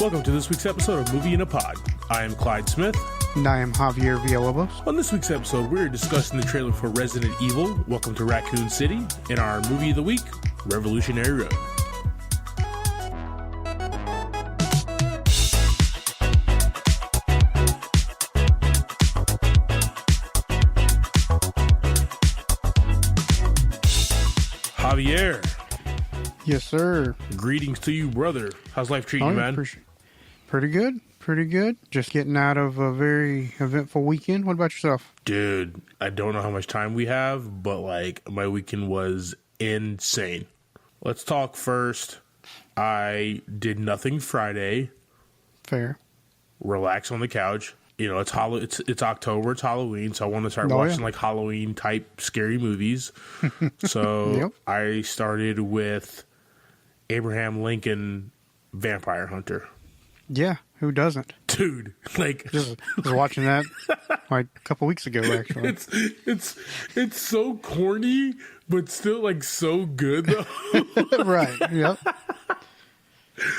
Welcome to this week's episode of Movie in a Pod. I am Clyde Smith. And I am Javier Villalobos. On this week's episode, we're discussing the trailer for Resident Evil, Welcome to Raccoon City, and our movie of the week, Revolutionary Road. Javier. Yes, sir. Greetings to you, brother. How's life treating you, man? Pretty good. Just getting out of a very eventful weekend. What about yourself? Dude, I don't know how much time we have, but my weekend was insane. Let's talk first. I did nothing Friday. Fair. Relax on the couch. You know, it's October, it's Halloween, so I want to start watching Halloween type scary movies. So Yep. I started with Abraham Lincoln Vampire Hunter. Yeah, who doesn't? Dude, just was watching that a couple weeks ago, actually. It's so corny, but still so good though. Right. Yep.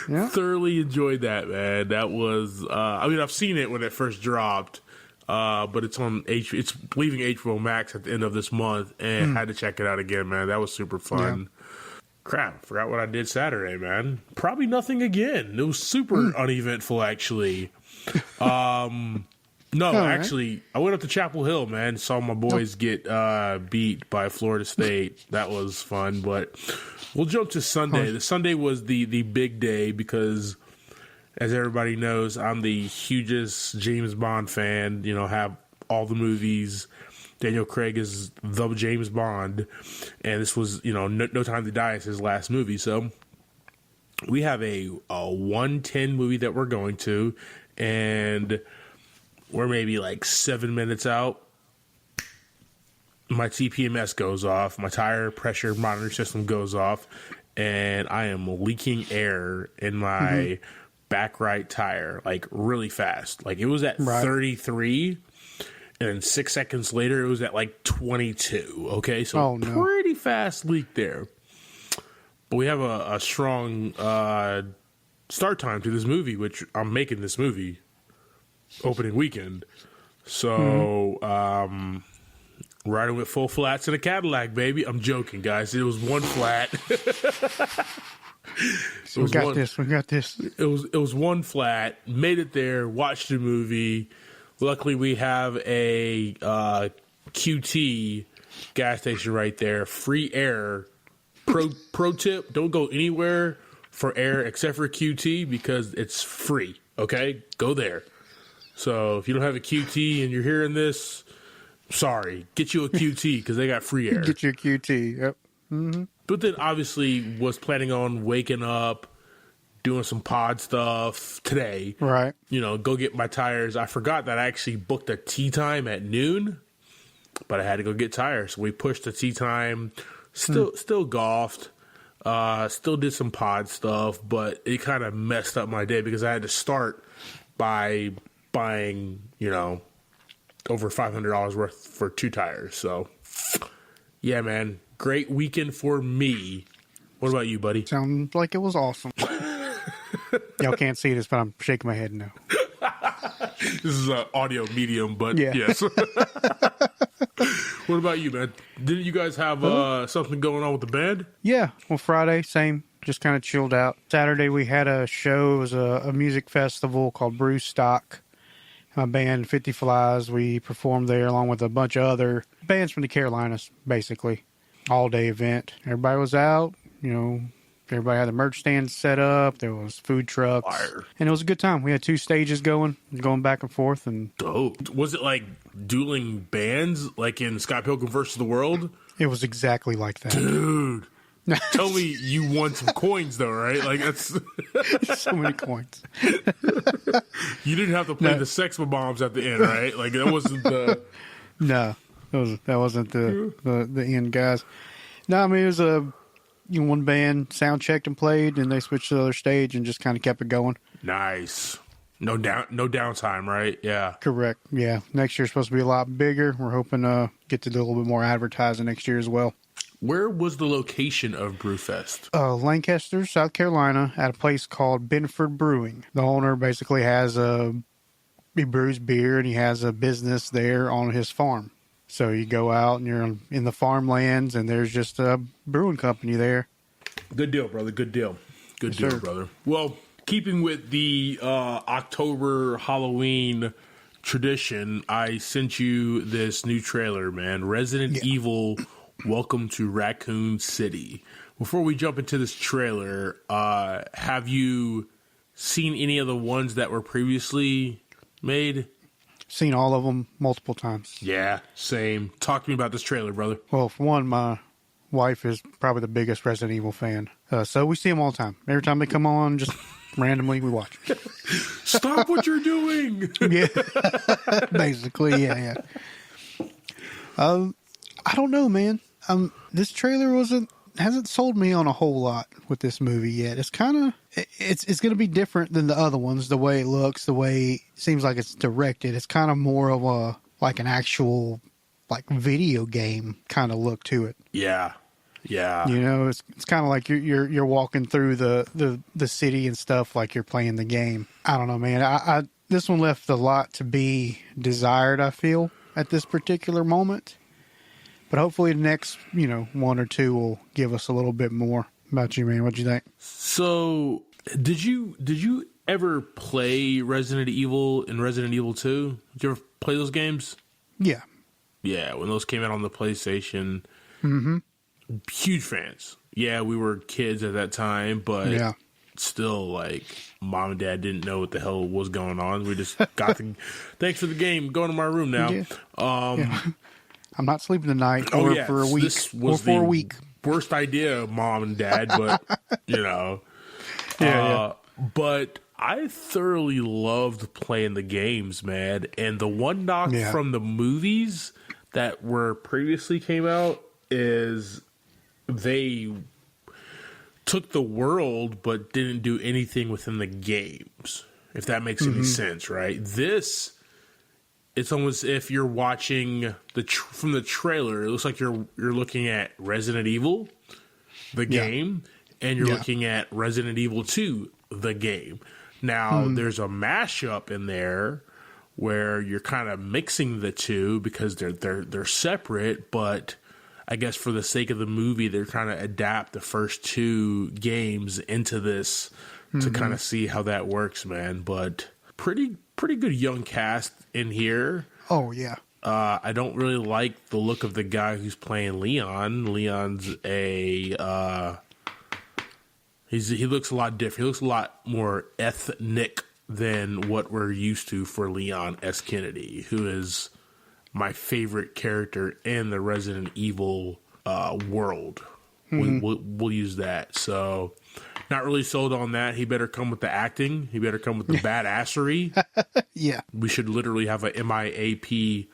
Yeah. Thoroughly enjoyed that, man. That was I've seen it when it first dropped, but it's leaving HBO Max at the end of this month, and had to check it out again, man. That was super fun. Yeah. Crap, forgot what I did Saturday, man. Probably nothing again. It was super uneventful, actually. Actually, I went up to Chapel Hill, man. Saw my boys get beat by Florida State. That was fun, but we'll jump to Sunday. The Sunday was the big day because, as everybody knows, I'm the hugest James Bond fan. You know, have all the movies. Daniel Craig is the James Bond, and this was, No Time to Die is his last movie. So we have a 1:10 movie that we're going to, and we're maybe 7 minutes out. My TPMS goes off, my tire pressure monitor system goes off, and I am leaking air in my back right tire, really fast. It was at 33. And 6 seconds later, it was at 22. Okay, so pretty fast leak there. But we have a strong start time to this movie, which I'm making this movie opening weekend. So, riding with full flats in a Cadillac, baby. I'm joking, guys. It was one flat. We got this. It was one flat. Made it there. Watched the movie. Luckily, we have a QT gas station right there. Free air. Pro tip, don't go anywhere for air except for QT because it's free, okay? Go there. So if you don't have a QT and you're hearing this, sorry. Get you a QT because they got free air. Get you a QT, yep. Mm-hmm. But then obviously was planning on waking up, doing some pod stuff today. Right. Go get my tires. I forgot that I actually booked a tea time at noon, but I had to go get tires. So we pushed the tea time, still golfed, still did some pod stuff, but it kind of messed up my day because I had to start by buying, over $500 worth for 2 tires. So, yeah, man, great weekend for me. What about you, buddy? Sounds like it was awesome. Y'all can't see this, but I'm shaking my head no. This is an audio medium, but yes. What about you, man? Didn't you guys have something going on with the band? Yeah. Well, Friday, same. Just kind of chilled out. Saturday, we had a show. It was a music festival called Brew Stock. My band, 50 Flies, we performed there along with a bunch of other bands from the Carolinas, basically. All-day event. Everybody was out, Everybody had the merch stand set up. There was food trucks. Fire. And it was a good time. We had 2 stages going back and forth. And dope. Was it like dueling bands, like in Scott Pilgrim vs. the World? It was exactly like that. Dude. Tell me you won some coins, though, right? That's... So many coins. You didn't have to play the Sex Bombs at the end, right? That wasn't the... No. That wasn't the end, guys. No, I mean, it was one band sound checked and played, and they switched to the other stage and just kind of kept it going. Nice. No downtime, right? Yeah. Correct. Yeah. Next year's supposed to be a lot bigger. We're hoping to get to do a little bit more advertising next year as well. Where was the location of Brewfest? Lancaster, South Carolina, at a place called Benford Brewing. The owner basically he brews beer, and he has a business there on his farm. So you go out and you're in the farmlands, and there's just a brewing company there. Good deal, brother. Good deal. Good deal, brother. Well, keeping with the October Halloween tradition, I sent you this new trailer, man. Resident Evil Welcome to Raccoon City. Before we jump into this trailer, have you seen any of the ones that were previously made? Seen all of them multiple times. Yeah, same. Talk to me about this trailer, brother. Well, for one, my wife is probably the biggest Resident Evil fan. So we see them all the time. Every time they come on, just randomly we watch. Stop what you're doing! Yeah. Basically, yeah. I don't know, man. This trailer hasn't sold me on a whole lot with this movie yet. It's kind of it's going to be different than the other ones. The way it looks, the way it seems like it's directed. It's kind of more of an actual video game kind of look to it. Yeah. You know, it's kind of like you're walking through the city and stuff like you're playing the game. I don't know, man. I this one left a lot to be desired, I feel, at this particular moment. But hopefully the next, one or two will give us a little bit more. About you, man. What'd you think? So, did you ever play Resident Evil and Resident Evil 2? Did you ever play those games? Yeah. Yeah, when those came out on the PlayStation. Mm-hmm. Huge fans. Yeah, we were kids at that time, but still, mom and dad didn't know what the hell was going on. We just got thanks for the game. Going to my room now. Yeah. I'm not sleeping tonight for a week. This was for a week. Worst idea, mom and dad, but But I thoroughly loved playing the games, man. And the one knock from the movies that were previously came out is they took the world but didn't do anything within the games. If that makes any sense, right? It's almost if you're watching from the trailer, it looks like you're looking at Resident Evil, the game, and you're looking at Resident Evil 2, the game. Now, there's a mashup in there where you're kind of mixing the two because they're separate, but I guess for the sake of the movie, they're trying to adapt the first two games into this to kind of see how that works, man. But pretty good young cast in here. Oh, yeah. I don't really like the look of the guy who's playing Leon. Leon's he looks a lot different. He looks a lot more ethnic than what we're used to for Leon S. Kennedy, who is my favorite character in the Resident Evil world. We'll use that. So, not really sold on that. He better come with the acting. He better come with the badassery. Yeah. We should literally have a MIAP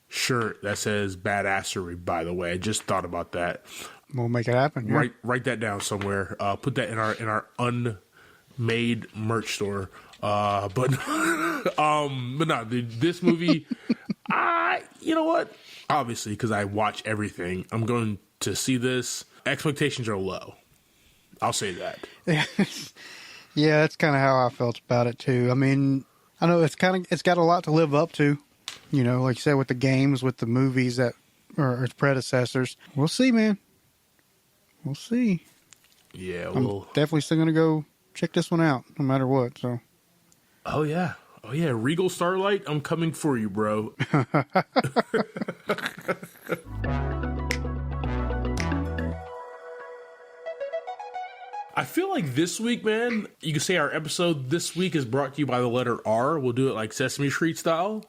shirt that says badassery, by the way. I just thought about that. We'll make it happen. Yeah. Write that down somewhere. Put that in our unmade merch store. But no, this movie, you know what? Obviously, because I watch everything, I'm going to see this. Expectations are low. I'll say that. Yeah, that's kind of how I felt about it too. I mean, I know it's got a lot to live up to. Like you said, with the games, with the movies that are its predecessors. We'll see, man. We'll see. Yeah, I'm definitely still gonna go check this one out, no matter what. So. Oh yeah, Regal Starlight, I'm coming for you, bro. I feel like this week, man, you can say our episode this week is brought to you by the letter R. We'll do it like Sesame Street style.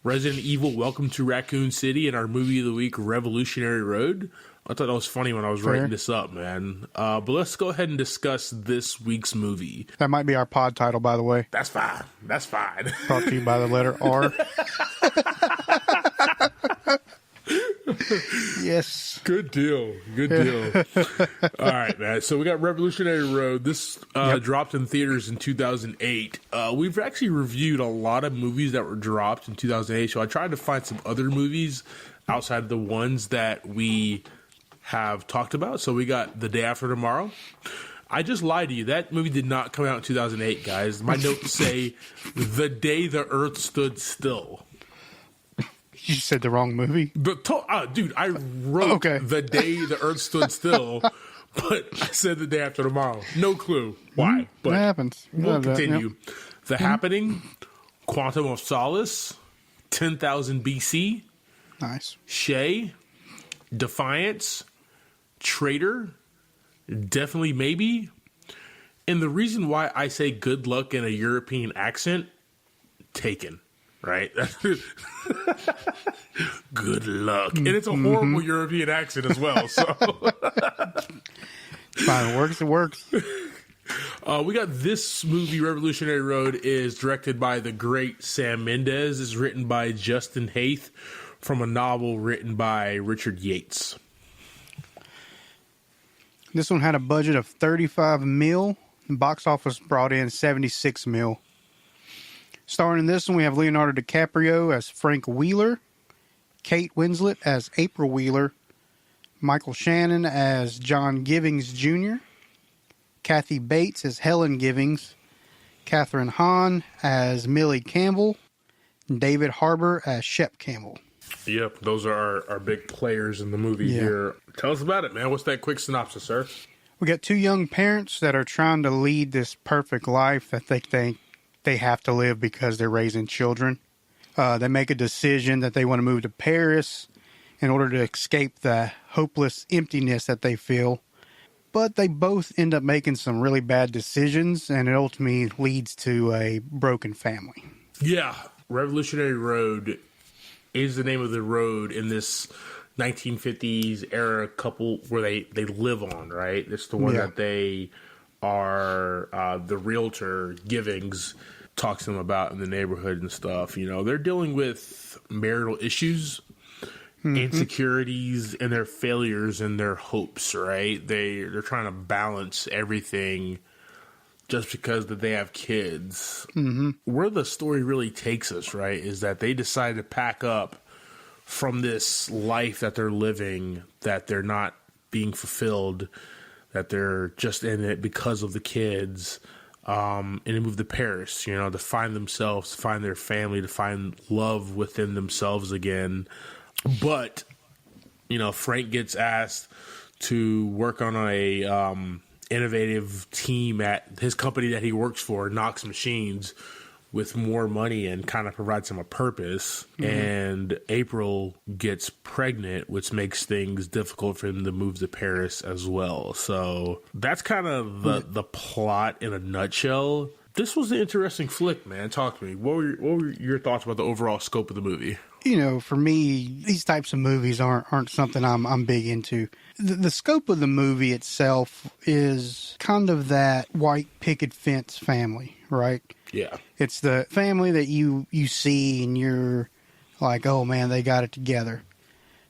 Resident Evil, Welcome to Raccoon City, and our movie of the week, Revolutionary Road. I thought that was funny when I was writing this up, man. But let's go ahead and discuss this week's movie. That might be our pod title, by the way. That's fine. Brought to you by the letter R. Yes. Good deal. All right, man. So we got Revolutionary Road. This dropped in theaters in 2008. We've actually reviewed a lot of movies that were dropped in 2008, so I tried to find some other movies outside of the ones that we have talked about. So we got The Day After Tomorrow. I just lied to you. That movie did not come out in 2008, guys. My notes say The Day the Earth Stood Still. You said the wrong movie? Dude, I wrote The Day the Earth Stood Still, but I said The Day After Tomorrow. No clue why. But that happens. We'll continue. The Happening, Quantum of Solace, 10,000 BC. Nice. Shay, Defiance, Traitor, Definitely Maybe. And the reason why I say good luck in a European accent, Taken. Right? Good luck. And it's a horrible European accent as well. So fine, it works. We got this movie, Revolutionary Road, is directed by the great Sam Mendes. It's written by Justin Haith from a novel written by Richard Yates. This one had a budget of $35 million. Box office brought in $76 million. Starring in this one, we have Leonardo DiCaprio as Frank Wheeler, Kate Winslet as April Wheeler, Michael Shannon as John Givings Jr., Kathy Bates as Helen Givings, Catherine Hahn as Millie Campbell, and David Harbour as Shep Campbell. Yep, those are our big players in the movie here. Tell us about it, man. What's that quick synopsis, sir? We got two young parents that are trying to lead this perfect life that they think they have to live because they're raising children. They make a decision that they want to move to Paris in order to escape the hopeless emptiness that they feel. But they both end up making some really bad decisions, and it ultimately leads to a broken family. Yeah, Revolutionary Road is the name of the road in this 1950s era couple where they live on, right? It's the one that they are, the realtor, Givings, talks to them about in the neighborhood and stuff. You know, they're dealing with marital issues, insecurities, and their failures and their hopes, right? They're trying to balance everything just because that they have kids. Where the story really takes us, right, is that they decide to pack up from this life that they're living, that they're not being fulfilled, that they're just in it because of the kids, and they move to Paris, you know, to find themselves, to find their family, to find love within themselves again. But, you know, Frank gets asked to work on a innovative team at his company that he works for, Knox Machines, with more money and kind of provides him a purpose. And April gets pregnant, which makes things difficult for him to move to Paris as well. So that's kind of the plot in a nutshell. This was an interesting flick, man. Talk to me. What were your thoughts about the overall scope of the movie? You know, for me, these types of movies aren't something I'm big into. The scope of the movie itself is kind of that white picket fence family, right? Yeah. It's the family that you see and you're like, oh man, they got it together.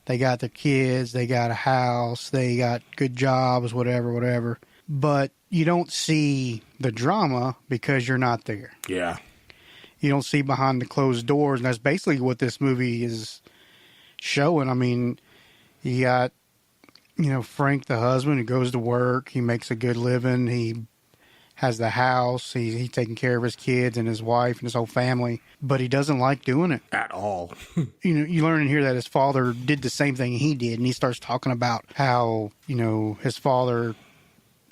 They got their kids, they got a house, they got good jobs, whatever. But you don't see the drama because you're not there. Yeah. You don't see behind the closed doors, and that's basically what this movie is showing. I mean, you got, you know, Frank, the husband, who goes to work, he makes a good living, he has the house, he's taking care of his kids and his wife and his whole family, but he doesn't like doing it. At all. You know, you learn and hear that his father did the same thing he did, and he starts talking about how, you know, his father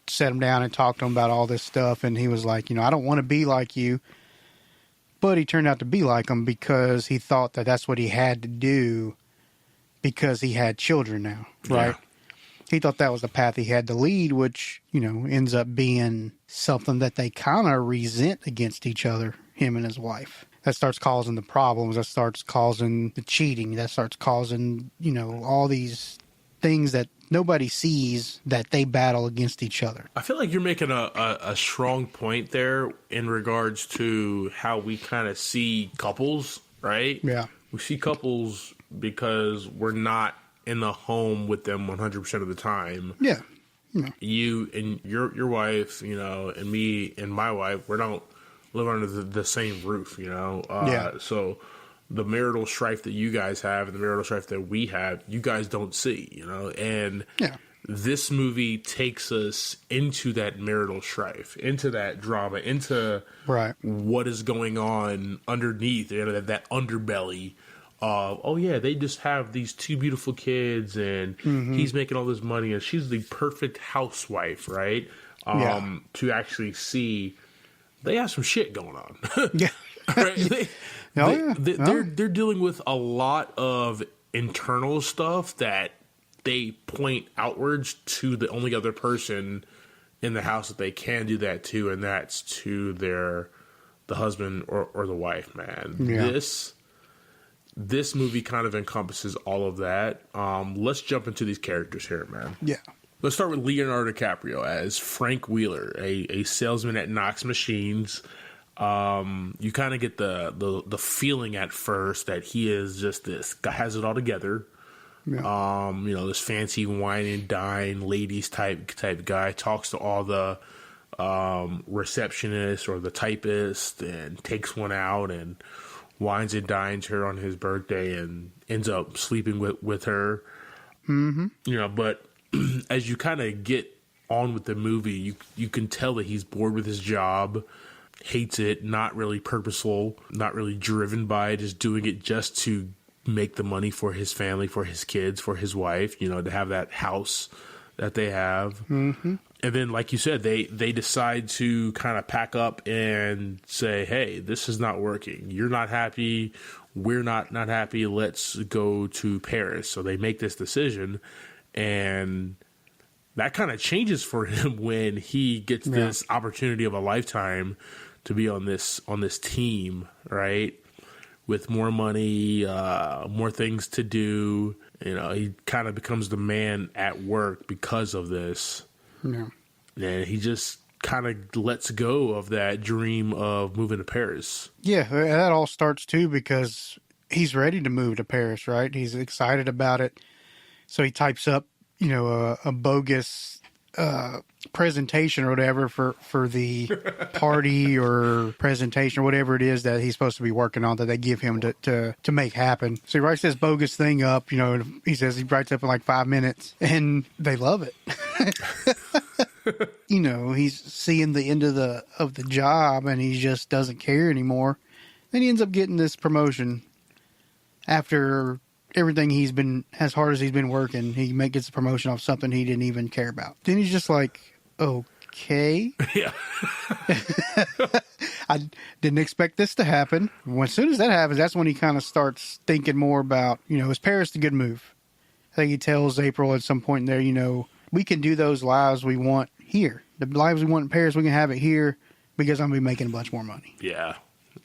sat him down and talked to him about all this stuff, and he was like, you know, I don't want to be like you. But he turned out to be like him because he thought that that's what he had to do because he had children now, right? Yeah. He thought that was the path he had to lead, which, you know, ends up being something that they kind of resent against each other, him and his wife. That starts causing the problems. That starts causing the cheating. That starts causing, you know, all these things that nobody sees that they battle against each other. I feel like you're making a strong point there in regards to how we kind of see couples, right? Yeah. We see couples because we're not in the home with them 100% of the time. Yeah. You and your wife, you know, and me and my wife, we don't live under the same roof, you know? Yeah. So the marital strife that you guys have and the marital strife that we have, you guys don't see, and this movie takes us into that marital strife, into that drama, into what is going on underneath, that underbelly of, oh yeah, they just have these two beautiful kids and he's making all this money and she's the perfect housewife, right? To actually see they have some shit going on. Right? They're dealing with a lot of internal stuff that they point outwards to the only other person in the house that they can do that to, and that's to the husband or the wife, man. Yeah. This movie kind of encompasses all of that. Let's jump into these characters here, man. Yeah. Let's start with Leonardo DiCaprio as Frank Wheeler, a salesman at Knox Machines. You kind of get the feeling at first that he is just this guy, has it all together. Yeah. This fancy wine and dine ladies type guy, talks to all the receptionists or the typists and takes one out and wines and dines her on his birthday and ends up sleeping with her. Mm-hmm. But as you kind of get on with the movie, you can tell that he's bored with his job, hates it, not really purposeful, not really driven by it, just doing it just to make the money for his family, for his kids, for his wife, to have that house that they have. Mm-hmm. And then, like you said, they decide to kind of pack up and say, hey, this is not working. You're not happy. We're not happy. Let's go to Paris. So they make this decision, and that kind of changes for him when he gets this opportunity of a lifetime to be on this team, right? With more money, more things to do. He kind of becomes the man at work because of this. Yeah. And he just kind of lets go of that dream of moving to Paris. Yeah, that all starts too because he's ready to move to Paris, right? He's excited about it. So he types up, a bogus presentation or whatever for the party or presentation or whatever it is that he's supposed to be working on that they give him to make happen. So he writes this bogus thing up, he says he writes up in like 5 minutes and they love it. He's seeing the end of the job and he just doesn't care anymore. Then he ends up getting this promotion after everything he's been, as hard as he's been working, he gets a promotion off something he didn't even care about. Then he's just like, okay. Yeah. I didn't expect this to happen. As soon as that happens, that's when he kind of starts thinking more about, is Paris a good move? I think he tells April at some point in there, we can do those lives we want here. The lives we want in Paris, we can have it here because I'm going to be making a bunch more money. Yeah.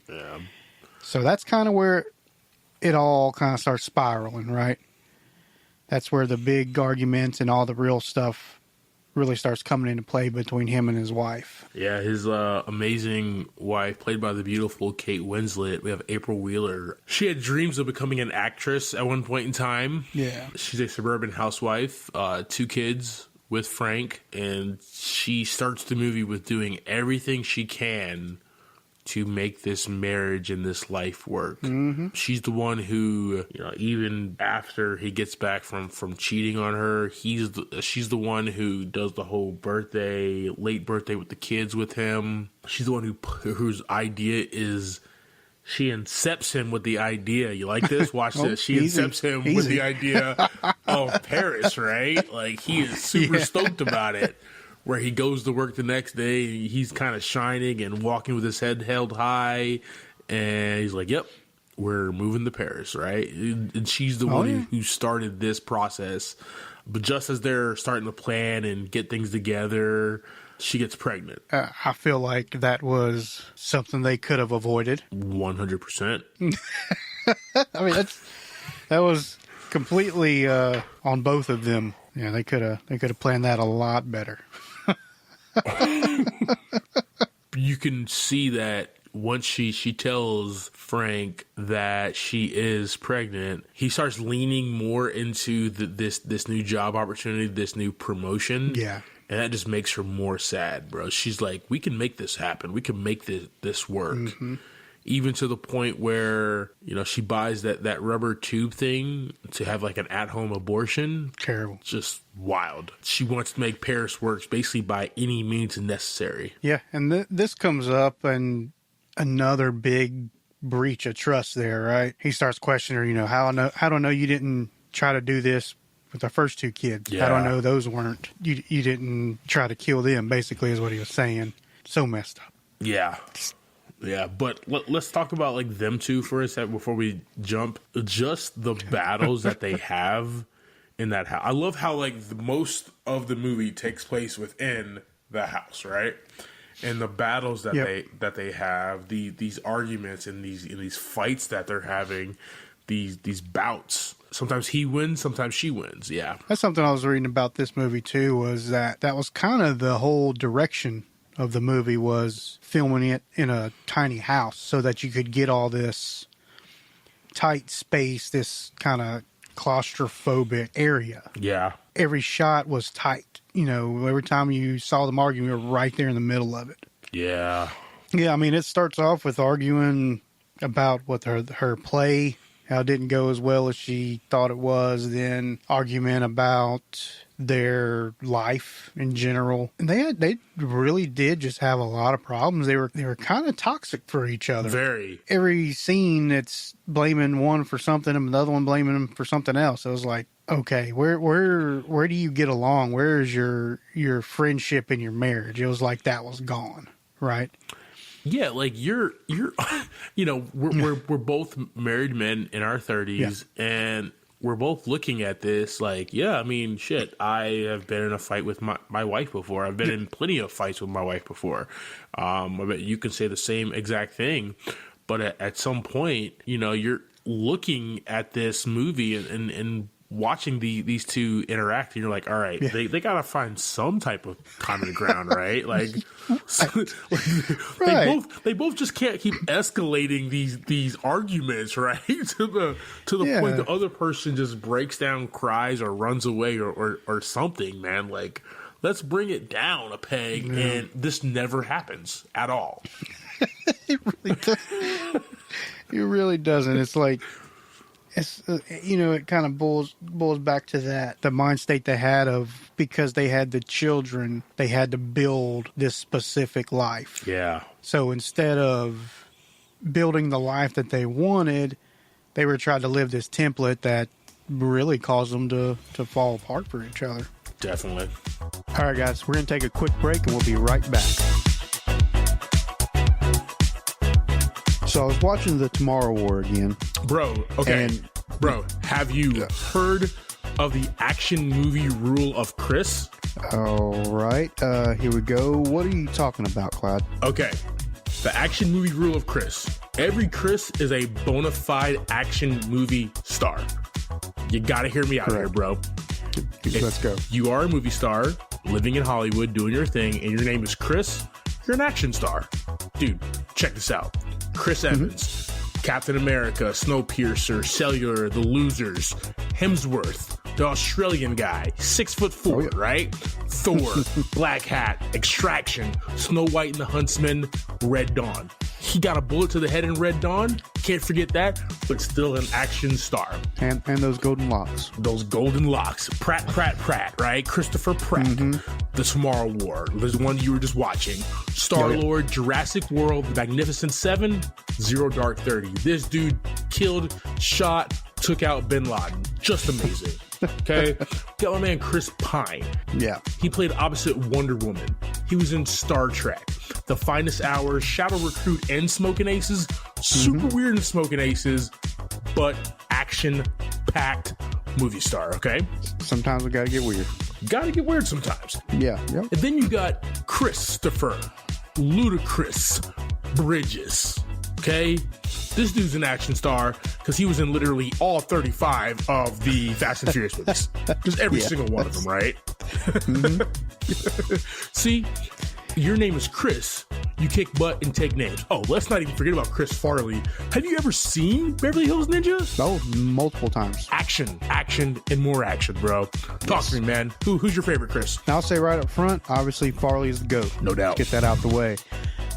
Yeah. So that's kind of where it all kind of starts spiraling, right? That's where the big arguments and all the real stuff really starts coming into play between him and his wife. Yeah, his amazing wife, played by the beautiful Kate Winslet. We have April Wheeler. She had dreams of becoming an actress at one point in time. Yeah. She's a suburban housewife, 2 kids with Frank, and she starts the movie with doing everything she can to make this marriage and this life work. Mm-hmm. She's the one who, even after he gets back from cheating on her, she's the one who does the whole late birthday with the kids with him. She's the one whose idea is, she incepts him with the idea. You like this? Watch this. She incepts him with the idea of Paris, right? Like, he is super stoked about it. Where he goes to work the next day, he's kind of shining and walking with his head held high, and he's like, yep, we're moving to Paris, right? And she's the one who started this process. But just as they're starting to plan and get things together, she gets pregnant. I feel like that was something they could have avoided. 100%. I mean, that was completely on both of them. Yeah, they could have planned that a lot better. You can see that once she tells Frank that she is pregnant, he starts leaning more into this new job opportunity, this new promotion. Yeah. And that just makes her more sad, bro. She's like, we can make this happen. We can make this work. Mm-hmm. even to the point where, you know, she buys that rubber tube thing to have like an at-home abortion. Terrible. Just wild. She wants to make Paris works basically by any means necessary. Yeah, and this comes up, and another big breach of trust there, right? He starts questioning her, you know, how do I know you didn't try to do this with the first two kids? Yeah. How do I know those weren't, you didn't try to kill them, basically is what he was saying. So messed up. Yeah. Yeah, but let's talk about like them two for a second before we jump. Just the battles that they have in that house. I love how like most of the movie takes place within the house, right? And the battles that they have, these arguments and these fights that they're having, these bouts. Sometimes he wins, sometimes she wins. Yeah, that's something I was reading about this movie too. Was that was kind of the whole direction of the movie, was filming it in a tiny house so that you could get all this tight space, this kind of claustrophobic area. Yeah. Every shot was tight. You know, every time you saw them arguing, you were right there in the middle of it. Yeah. Yeah, I mean, it starts off with arguing about what her play, how it didn't go as well as she thought it was, then argument about their life in general. And they really did just have a lot of problems. They were kind of toxic for each other. Very. Every scene, it's blaming one for something and another one blaming them for something else. It was like, okay, where do you get along? Where is your friendship and your marriage? It was like that was gone, right? Yeah, like you're you know, we're both married men in our 30s, and we're both looking at this like, yeah, I mean, shit, I have been in a fight with my wife before. I've been in plenty of fights with my wife before. I bet you can say the same exact thing, but at some point, you know, you're looking at this movie and watching these two interact, and you're like, all right, they gotta find some type of common ground, right? Like, they both just can't keep escalating these arguments, right? to the point the other person just breaks down, cries, or runs away, or something. Man, like, let's bring it down a peg, and this never happens at all. It really doesn't. It really doesn't. It's like, it's you know, it kind of boils back to the mind state they had of, because they had the children, they had to build this specific life. Yeah. So instead of building the life that they wanted, they were trying to live this template that really caused them to fall apart for each other. Definitely. All right, guys, we're going to take a quick break and we'll be right back. So I was watching The Tomorrow War again. Bro, okay. Bro, have you heard of the action movie rule of Chris? All right. Here we go. What are you talking about, Clyde? Okay. The action movie rule of Chris. Every Chris is a bona fide action movie star. You got to hear me out here, bro. Let's go. You are a movie star living in Hollywood doing your thing, and your name is Chris. You're an action star. Dude, check this out. Chris Evans, Captain America, Snowpiercer, Cellular, The Losers, Hemsworth, the Australian guy, 6'4", right? Thor, Black Hat, Extraction, Snow White and the Huntsman, Red Dawn. He got a bullet to the head in Red Dawn. Can't forget that, but still an action star. And those golden locks. Those golden locks. Pratt, right? Christopher Pratt. The Tomorrow War. The one you were just watching. Star-Lord, Jurassic World, The Magnificent Seven, Zero Dark 30. This dude killed, shot, took out Bin Laden. Just amazing. Okay? Got my man Chris Pine. Yeah. He played opposite Wonder Woman. He was in Star Trek, The Finest Hours, Shadow Recruit, and Smoking Aces. Super weird in Smoking Aces, but action-packed movie star, okay? Sometimes we gotta get weird. Gotta get weird sometimes. Yeah. Yep. And then you got Christopher Ludacris Bridges, okay? This dude's an action star because he was in literally all 35 of the Fast and Furious movies. Just every single one of them, right? See, your name is Chris. You kick butt and take names. Oh, let's not even forget about Chris Farley. Have you ever seen Beverly Hills Ninja? Oh, multiple times. Action, and more action, bro. Talk to me, man. Who's your favorite, Chris? I'll say right up front, obviously Farley is the GOAT. No doubt. Let's get that out the way.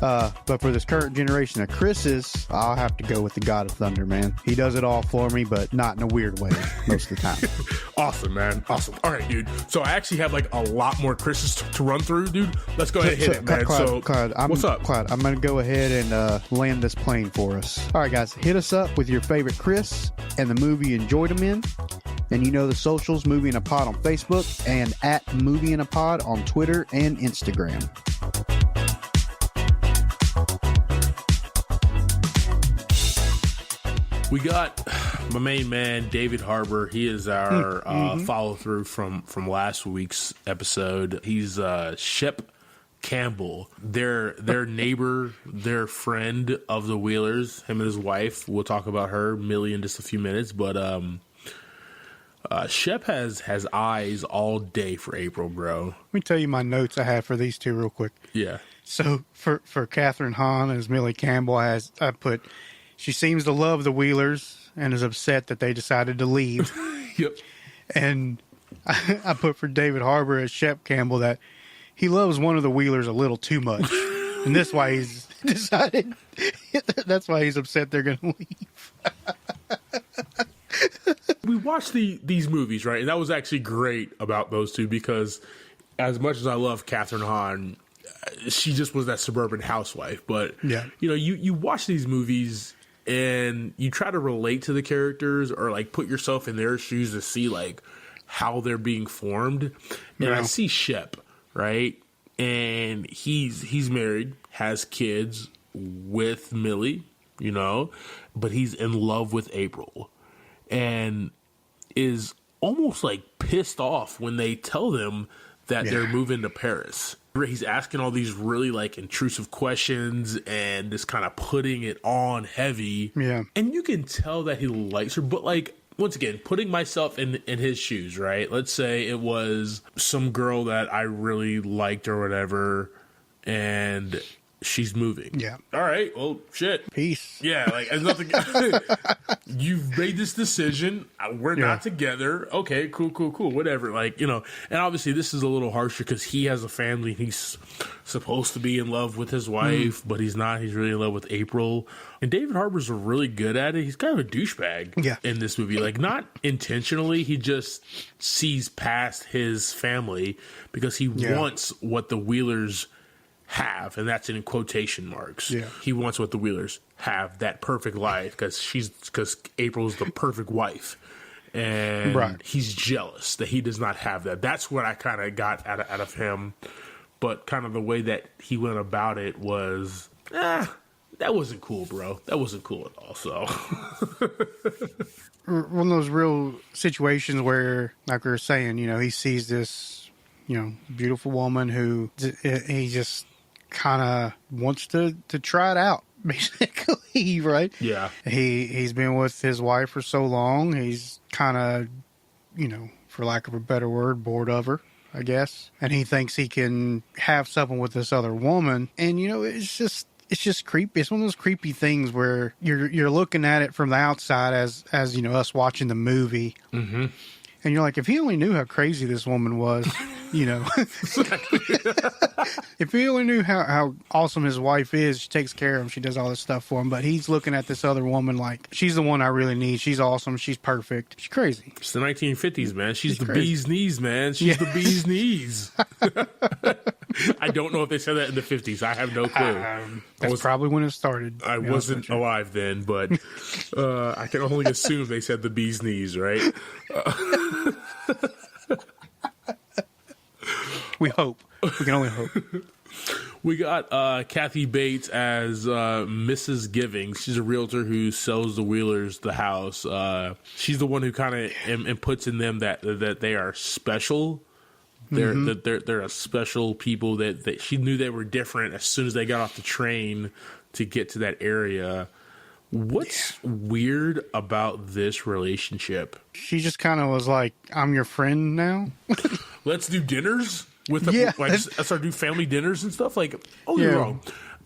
But for this current generation of Chris's, I'll have to go with the God of Thunder, man. He does it all for me, but not in a weird way most of the time. Awesome, man. Awesome. All right, dude. So I actually have like a lot more Chris's to run through, dude. Let's go ahead and hit it, man. Clyde, what's up? Clyde, I'm going to go ahead and land this plane for us. All right, guys, hit us up with your favorite Chris and the movie you enjoyed him in. And you know the socials, Movie in a Pod on Facebook and at Movie in a Pod on Twitter and Instagram. We got my main man, David Harbour. He is our follow through from last week's episode. He's Shep Campbell, their neighbor, their friend of the Wheelers. Him and his wife. We'll talk about her, Millie, in just a few minutes. But Shep has eyes all day for April, bro. Let me tell you my notes I had for these two real quick. Yeah. So for Catherine Hahn as Millie Campbell, I put, she seems to love the Wheelers and is upset that they decided to leave. Yep. And I put for David Harbour as Shep Campbell that he loves one of the Wheelers a little too much. And that's why he's decided, that's why he's upset they're going to leave. We watched these movies, right? And that was actually great about those two because as much as I love Catherine Hahn, she just was that suburban housewife. But, yeah, you know, you watch these movies and you try to relate to the characters or, like, put yourself in their shoes to see, like, how they're being formed. And I see Shep, right? And he's married, has kids with Millie, you know, but he's in love with April. And is almost like pissed off when they tell them that they're moving to Paris. He's asking all these really like intrusive questions and just kind of putting it on heavy. Yeah. And you can tell that he likes her, but like, once again, putting myself in his shoes, right? Let's say it was some girl that I really liked or whatever, and she's moving. Yeah. All right. Well, shit. Peace. Yeah. Like, there's nothing. You've made this decision. We're not together. Okay. Cool. Whatever. Like, you know, and obviously this is a little harsher because he has a family. He's supposed to be in love with his wife, but he's not. He's really in love with April. And David Harbour's really good at it. He's kind of a douchebag in this movie. Like, not intentionally. He just sees past his family because he wants what the Wheelers have, and that's in quotation marks. Yeah. He wants what the Wheelers have, that perfect life, because April's the perfect wife. And he's jealous that he does not have that. That's what I kind of got out of him. But kind of the way that he went about it was, that wasn't cool, bro. That wasn't cool at all. So one of those real situations where, like we were saying, you know, he sees this, you know, beautiful woman who he just kind of wants to try it out, basically, right? Yeah. He's been with his wife for so long, he's kind of, you know, for lack of a better word, bored of her, I guess. And he thinks he can have something with this other woman. And, you know, it's just creepy. It's one of those creepy things where you're looking at it from the outside as you know, us watching the movie. Mm-hmm. And you're like, if he only knew how crazy this woman was, you know. If he only knew how awesome his wife is, she takes care of him, she does all this stuff for him. But he's looking at this other woman like, she's the one I really need. She's awesome. She's perfect. She's crazy. It's the 1950s, man. She's the crazy. bee's knees, man. She's the bee's knees. I don't know if they said that in the 50s. I have no clue. That's probably when it started. I wasn't alive then, but I can only assume they said the bee's knees, right? We hope. We can only hope. We got Kathy Bates as Mrs. Giving. She's a realtor who sells the Wheelers the house. She's the one who kind of puts in them that they are special. They're a special people that she knew they were different as soon as they got off the train to get to that area. What's weird about this relationship? She just kind of was like, I'm your friend now. Let's do dinners with them. Like, let's start do family dinners and stuff. Like, you're wrong.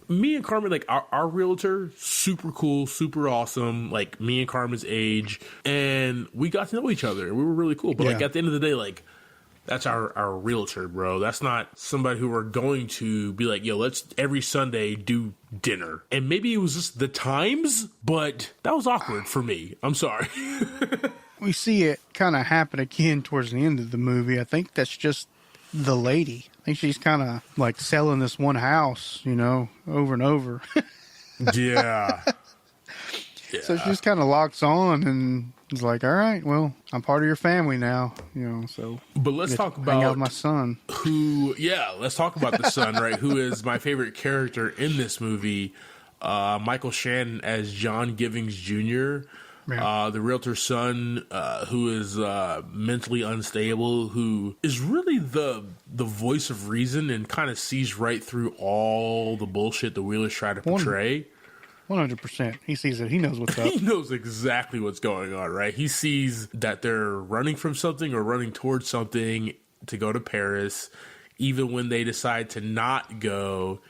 Me and Carmen, like, our realtor, super cool, super awesome. Like, me and Carmen's age. And we got to know each other. We were really cool. But, like, at the end of the day, like, That's our realtor, bro. That's not somebody who we're going to be like, yo, let's every Sunday do dinner. And maybe it was just the times, but that was awkward for me. I'm sorry. We see it kind of happen again towards the end of the movie. I think that's just the lady. I think she's kind of like selling this one house, over and over. Yeah. So she just kind of locks on and is like, all right, well, I'm part of your family now, so. But let's talk about hang out with my son. Let's talk about the son, right? Who is my favorite character in this movie. Michael Shannon as John Givings Jr., the realtor's son, who is mentally unstable, who is really the voice of reason and kind of sees right through all the bullshit the Wheelers try to portray. 100%. He sees it. He knows what's up. He knows exactly what's going on, right? He sees that they're running from something or running towards something to go to Paris. Even when they decide to not go,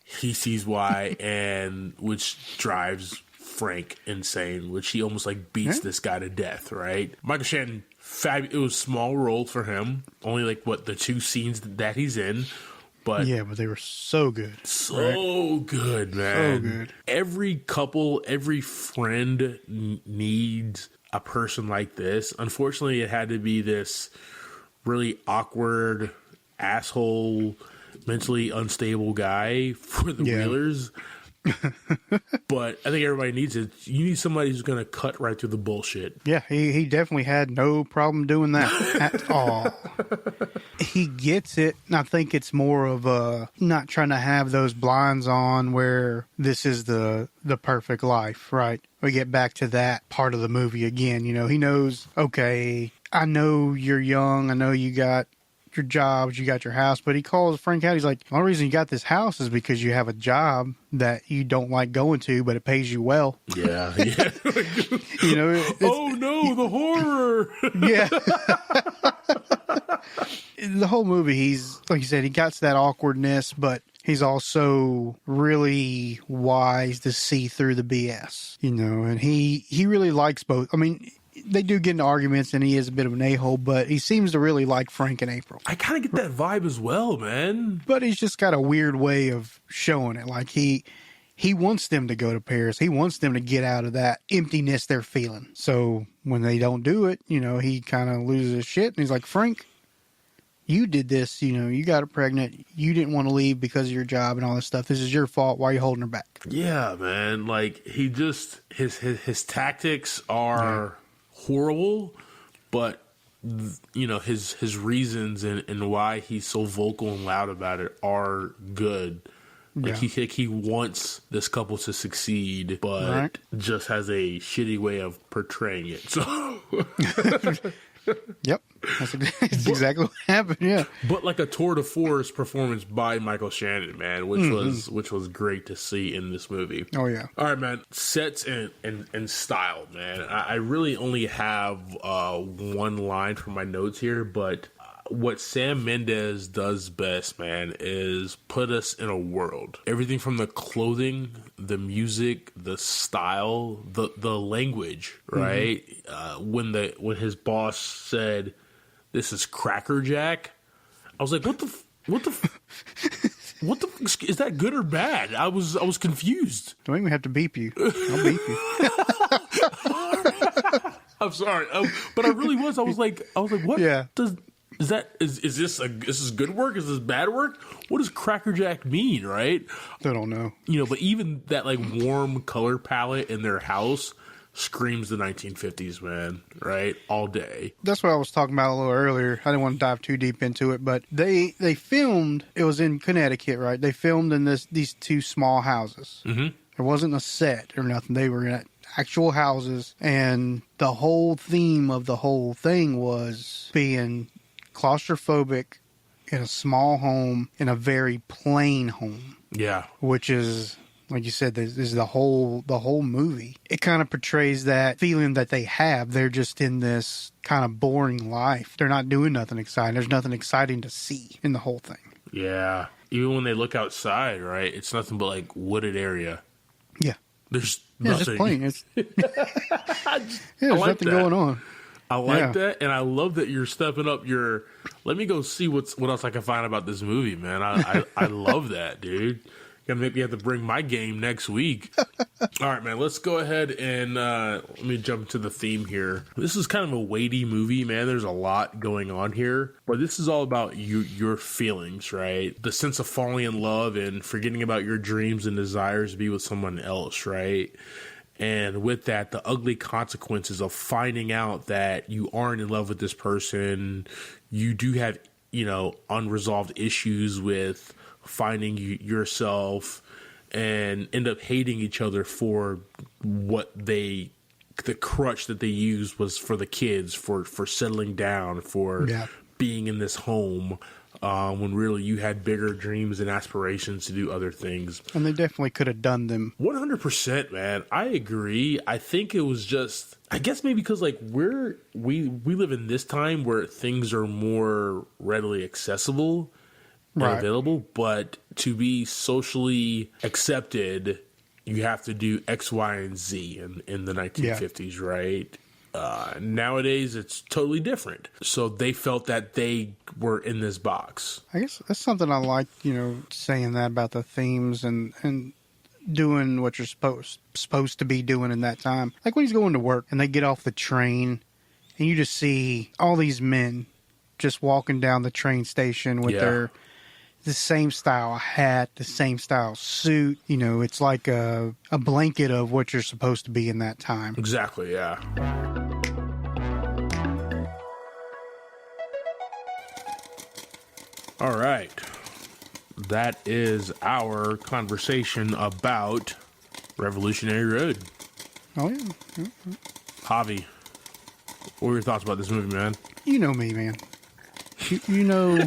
he sees why, and which drives Frank insane, which he almost like beats this guy to death, right? Michael Shannon, it was a small role for him. Only the 2 scenes that he's in. But yeah, but they were so good. So good, man. So good. Every couple, every friend needs a person like this. Unfortunately, it had to be this really awkward, asshole, mentally unstable guy for the Wheelers. But I think everybody needs it. You need somebody who's going to cut right through the bullshit. Yeah, he definitely had no problem doing that at all. He gets it, and I think it's more of not trying to have those blinds on where this is the perfect life, right? We get back to that part of the movie again. He knows, okay, I know you're young. I know you got your jobs, you got your house, but he calls Frank out. He's like, the only reason you got this house is because you have a job that you don't like going to, but it pays you well. Yeah. Oh no, the horror. Yeah. The whole movie, he's, like you said, he got to that awkwardness, but he's also really wise to see through the BS, and he really likes both. I mean, they do get into arguments, and he is a bit of an a-hole, but he seems to really like Frank and April. I kind of get that vibe as well, man. But he's just got a weird way of showing it. Like, he wants them to go to Paris. He wants them to get out of that emptiness they're feeling. So when they don't do it, he kind of loses his shit, and he's like, Frank, you did this, you got her pregnant. You didn't want to leave because of your job and all this stuff. This is your fault. Why are you holding her back? Yeah, man. Like, he just, his tactics are horrible, but his reasons and why he's so vocal and loud about it are good. Like, he wants this couple to succeed, but just has a shitty way of portraying it. So Yep, that's exactly what happened. Yeah, but like a tour de force performance by Michael Shannon, man, which was great to see in this movie. Oh yeah. All right, man. Sets and style, man. I really only have one line from my notes here, but what Sam Mendes does best, man, is put us in a world. Everything from the clothing, the music, the style, the language, right? When his boss said, "This is Cracker Jack," I was like, "What the is that good or bad?" I was confused. Don't even have to beep you. I'll beep you. I'm sorry, but I really was. I was like, what? Yeah. Is this good work? Is this bad work? What does Cracker Jack mean, right? I don't know. But even that like warm color palette in their house screams the 1950s, man, right? All day. That's what I was talking about a little earlier. I didn't want to dive too deep into it, but they filmed, it was in Connecticut, right? They filmed in these 2 small houses. Mm-hmm. There wasn't a set or nothing. They were in actual houses, and the whole theme of the whole thing was being claustrophobic in a small home, in a very plain home. Yeah. Which is, like you said, this is the whole movie. It kind of portrays that feeling that they have. They're just in this kind of boring life. They're not doing nothing exciting. There's nothing exciting to see in the whole thing. Yeah. Even when they look outside, right, it's nothing but like wooded area. Yeah. There's nothing. It's just plain. There's like nothing going on. I like that, and I love that you're stepping up your. Let me go see what else I can find about this movie, man. I love that, dude. Gonna make me have to bring my game next week. All right, man. Let's go ahead and let me jump into the theme here. This is kind of a weighty movie, man. There's a lot going on here, but this is all about your feelings, right? The sense of falling in love and forgetting about your dreams and desires to be with someone else, right? And with that, the ugly consequences of finding out that you aren't in love with this person. You do have, unresolved issues with finding yourself, and end up hating each other for the crutch that they used was for the kids, for settling down, for being in this home, when really you had bigger dreams and aspirations to do other things. And they definitely could have done them. 100%, man. I agree. I think it was just, I guess maybe because like we live in this time where things are more readily accessible and available, but to be socially accepted, you have to do X, Y, and Z in the 1950s, right? Nowadays, it's totally different. So they felt that they were in this box. I guess that's something I like, saying that about the themes and doing what you're supposed to be doing in that time. Like when he's going to work and they get off the train and you just see all these men just walking down the train station with the same style hat, the same style suit. It's like a blanket of what you're supposed to be in that time. Exactly, yeah. All right. That is our conversation about Revolutionary Road. Oh, yeah. Mm-hmm. Javi, what were your thoughts about this movie, man? You know me, man. You know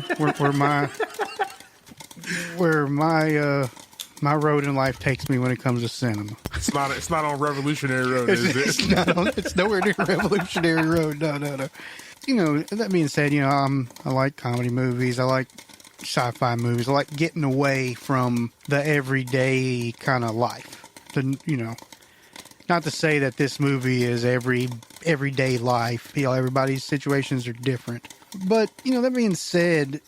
where my road in life takes me when it comes to cinema. It's not on Revolutionary Road, is it? It's nowhere near Revolutionary Road. No. That being said, I like comedy movies. I like sci-fi movies. I like getting away from the everyday kind of life. Not to say that this movie is everyday life. Everybody's situations are different. But, that being said,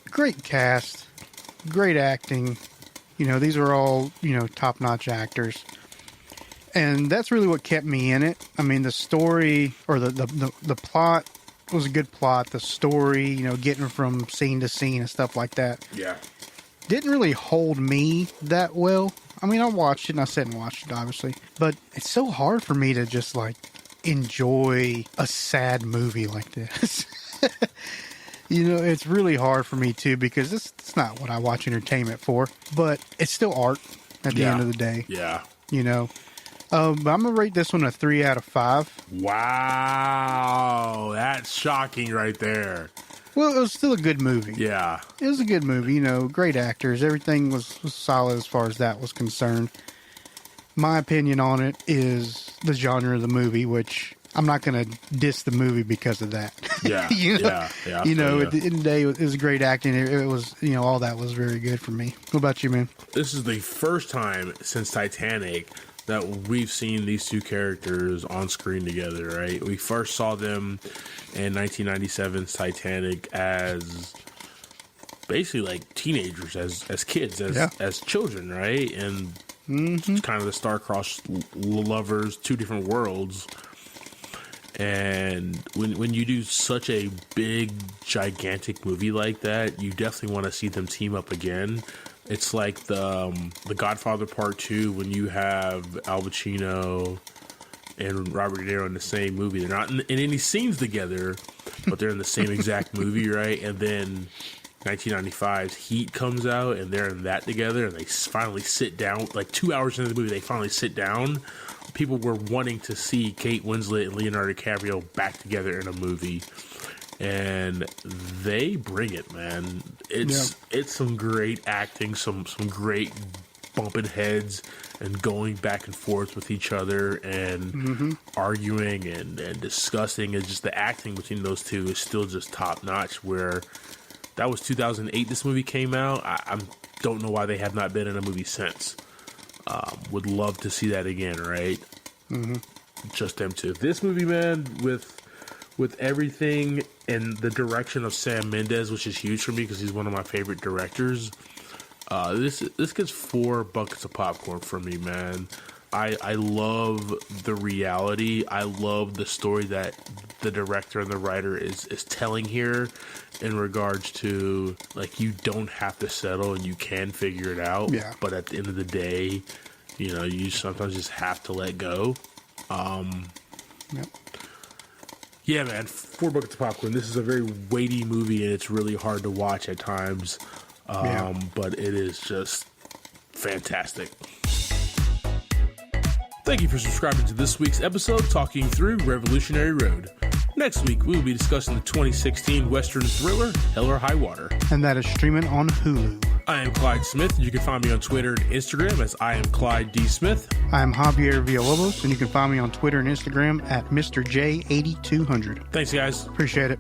great cast, great acting. These are all, top-notch actors. And that's really what kept me in it. I mean, the story or the plot was a good plot. The story, getting from scene to scene and stuff like that. Yeah. Didn't really hold me that well. I mean, I watched it and I sat and watched it, obviously. But it's so hard for me to just, enjoy a sad movie like this. It's really hard for me, too, because it's not what I watch entertainment for. But it's still art at the end of the day. Yeah. I'm going to rate this one a 3 out of 5. Wow. That's shocking right there. Well, it was still a good movie. Yeah. It was a good movie. Great actors. Everything was solid as far as that was concerned. My opinion on it is the genre of the movie, which I'm not going to diss the movie because of that. Yeah. At the end of the day, it was great acting. It was, all that was very good for me. What about you, man? This is the first time since Titanic that we've seen these two characters on screen together, right? We first saw them in 1997's Titanic as basically like teenagers, as kids, as children, right? And it's kind of the star-crossed lovers, two different worlds. And when you do such a big, gigantic movie like that, you definitely want to see them team up again. It's like the Godfather Part 2 when you have Al Pacino and Robert De Niro in the same movie. They're not in any scenes together, but they're in the same exact movie, right? And then 1995's Heat comes out, and they're in that together, and they finally sit down. Like 2 hours into the movie, they finally sit down. People were wanting to see Kate Winslet and Leonardo DiCaprio back together in a movie. And they bring it, man. It's some great acting, some great bumping heads and going back and forth with each other and arguing and discussing. And just the acting between those two is still just top notch. Where that was 2008 this movie came out. I don't know why they have not been in a movie since. Would love to see that again, right? Just them two. This movie, man, with with everything and the direction of Sam Mendes, which is huge for me because he's one of my favorite directors. This gets 4 buckets of popcorn from me, man. I love the reality. I love the story that the director and the writer is telling here in regards to, like, you don't have to settle and you can figure it out. Yeah. But at the end of the day, you know, you sometimes just have to let go. Yep. Yeah, man, 4 buckets of popcorn. This is a very weighty movie, and it's really hard to watch at times. But it is just fantastic. Thank you for subscribing to this week's episode, talking through Revolutionary Road. Next week, we will be discussing the 2016 Western thriller, Hell or High Water. And that is streaming on Hulu. I am Clyde Smith. You can find me on Twitter and Instagram as I am Clyde D. Smith. I am Javier Villalobos, and you can find me on Twitter and Instagram at Mr. J8200. Thanks, guys. Appreciate it.